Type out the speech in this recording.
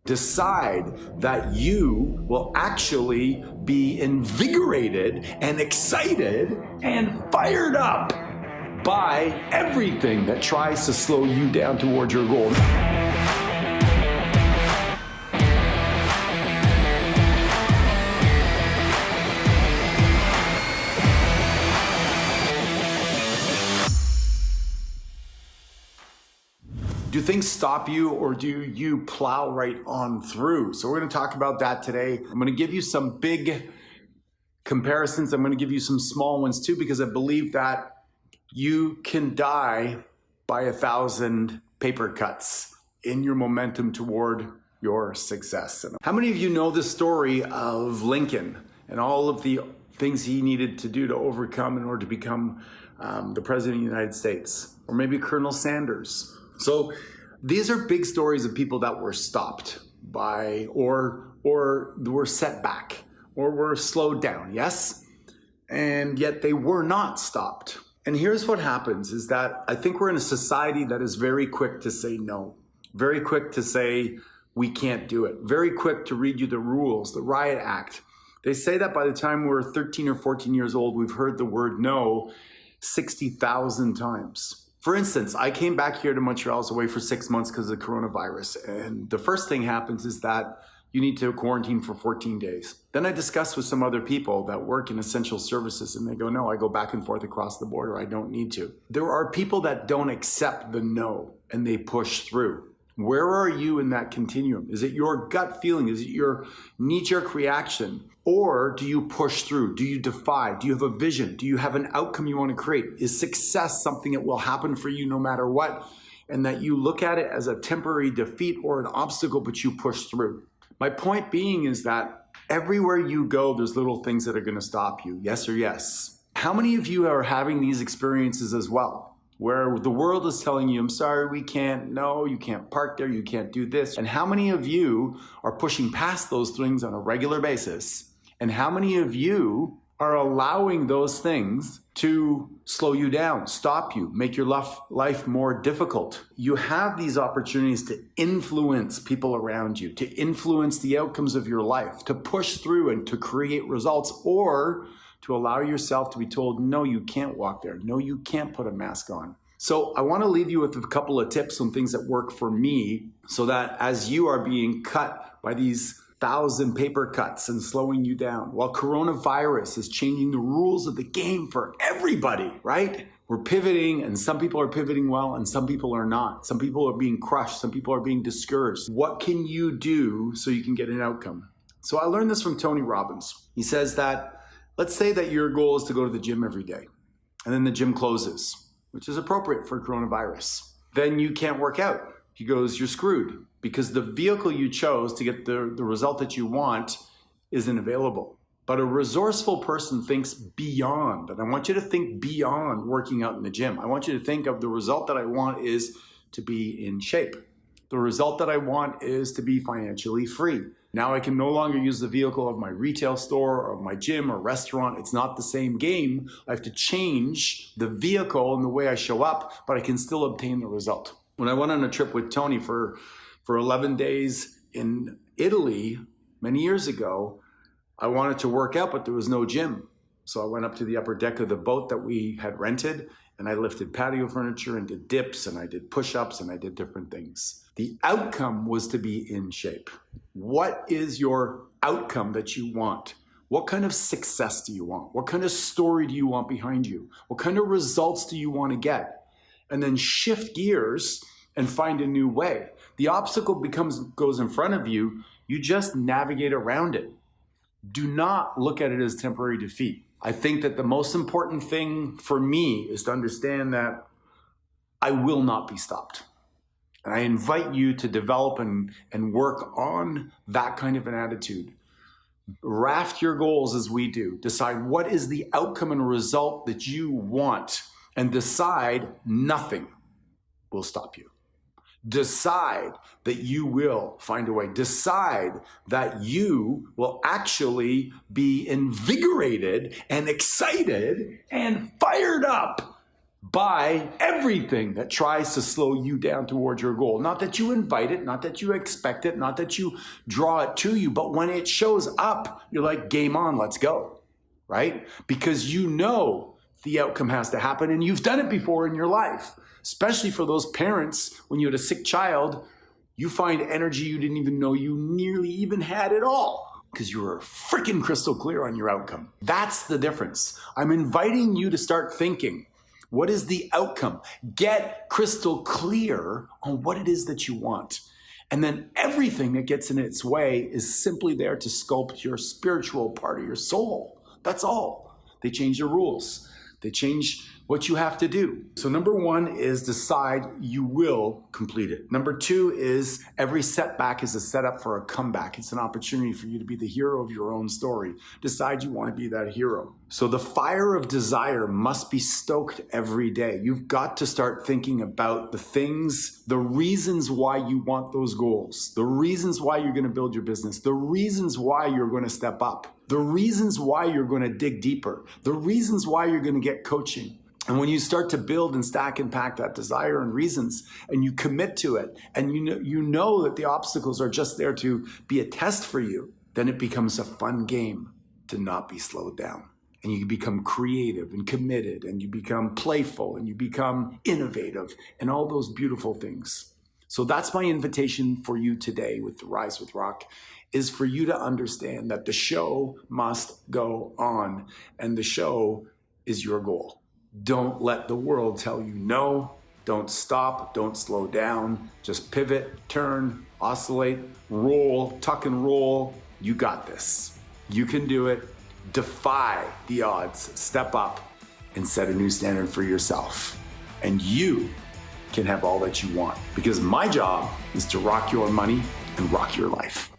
Decide that you will actually be invigorated and excited and fired up by everything that tries to slow you down towards your goal. Do things stop you, or do you plow right on through? So we're going to talk about that today. I'm going to give you some big comparisons. I'm going to give you some small ones too, because I believe that you can die by 1,000 paper cuts in your momentum toward your success. How many of you know the story of Lincoln and all of the things he needed to do to overcome in order to become the president of the United States? Or maybe Colonel Sanders. So these are big stories of people that were stopped by, or were set back, or were slowed down, yes? And yet they were not stopped. And here's what happens is that I think we're in a society that is very quick to say no, very quick to say we can't do it, very quick to read you the rules, the Riot Act. They say that by the time we're 13 or 14 years old, we've heard the word no 60,000 times. For instance, I came back here to Montreal, I was away for 6 months because of coronavirus. And the first thing happens is that you need to quarantine for 14 days. Then I discussed with some other people that work in essential services, and they go, no, I go back and forth across the border. I don't need to. There are people that don't accept the no, and they push through. Where are you in that continuum? Is it your gut feeling? Is it your knee-jerk reaction? Or do you push through? Do you defy? Do you have a vision? Do you have an outcome you want to create? Is success something that will happen for you no matter what? And that you look at it as a temporary defeat or an obstacle, but you push through. My point being is that everywhere you go, there's little things that are going to stop you. Yes or yes? How many of you are having these experiences as well? Where the world is telling you, I'm sorry, we can't, no, you can't park there, you can't do this. And how many of you are pushing past those things on a regular basis? And how many of you are allowing those things to slow you down, stop you, make your life more difficult? You have these opportunities to influence people around you, to influence the outcomes of your life, to push through and to create results, or to allow yourself to be told, no, you can't walk there. No, you can't put a mask on. So I want to leave you with a couple of tips on things that work for me, so that as you are being cut by these 1,000 paper cuts and slowing you down, while coronavirus is changing the rules of the game for everybody, right? We're pivoting, and some people are pivoting well and some people are not. Some people are being crushed. Some people are being discouraged. What can you do so you can get an outcome? So I learned this from Tony Robbins. He says that, let's say that your goal is to go to the gym every day, and then the gym closes, which is appropriate for coronavirus. Then you can't work out. He goes, you're screwed, because the vehicle you chose to get the result that you want isn't available. But a resourceful person thinks beyond, and I want you to think beyond working out in the gym. I want you to think of the result that I want is to be in shape. The result that I want is to be financially free. Now I can no longer use the vehicle of my retail store or my gym or restaurant. It's not the same game. I have to change the vehicle and the way I show up, but I can still obtain the result. When I went on a trip with Tony for 11 days in Italy many years ago, I wanted to work out, but there was no gym. So I went up to the upper deck of the boat that we had rented, and I lifted patio furniture and did dips, and I did push-ups, and I did different things. The outcome was to be in shape. What is your outcome that you want? What kind of success do you want? What kind of story do you want behind you? What kind of results do you want to get? And then shift gears and find a new way. The obstacle goes in front of you. You just navigate around it. Do not look at it as temporary defeat. I think that the most important thing for me is to understand that I will not be stopped. And I invite you to develop and work on that kind of an attitude. Raft your goals as we do. Decide what is the outcome and result that you want, and decide nothing will stop you. Decide that you will find a way. Decide that you will actually be invigorated and excited and fired up by everything that tries to slow you down towards your goal. Not that you invite it, not that you expect it, not that you draw it to you, but when it shows up, you're like, game on, let's go, right? Because you know the outcome has to happen, and you've done it before in your life, especially for those parents. When you had a sick child, you find energy you didn't even know you nearly even had at all, because you were freaking crystal clear on your outcome. That's the difference. I'm inviting you to start thinking, what is the outcome? Get crystal clear on what it is that you want. And then everything that gets in its way is simply there to sculpt your spiritual part of your soul. That's all. They change the rules. They change what you have to do. So number one is decide you will complete it. Number two is every setback is a setup for a comeback. It's an opportunity for you to be the hero of your own story. Decide you want to be that hero. So the fire of desire must be stoked every day. You've got to start thinking about the things, the reasons why you want those goals, the reasons why you're going to build your business, the reasons why you're going to step up, the reasons why you're going to dig deeper, the reasons why you're going to get coaching. And when you start to build and stack and pack that desire and reasons, and you commit to it, and you know that the obstacles are just there to be a test for you, then it becomes a fun game to not be slowed down. And you become creative and committed, and you become playful, and you become innovative, and all those beautiful things. So that's my invitation for you today with the Rise with Rock, is for you to understand that the show must go on, and the show is your goal. Don't let the world tell you no. Don't stop. Don't slow down. Just pivot, turn, oscillate, roll, tuck and roll. You got this. You can do it. Defy the odds. Step up and set a new standard for yourself. And you can have all that you want, because my job is to rock your money and rock your life.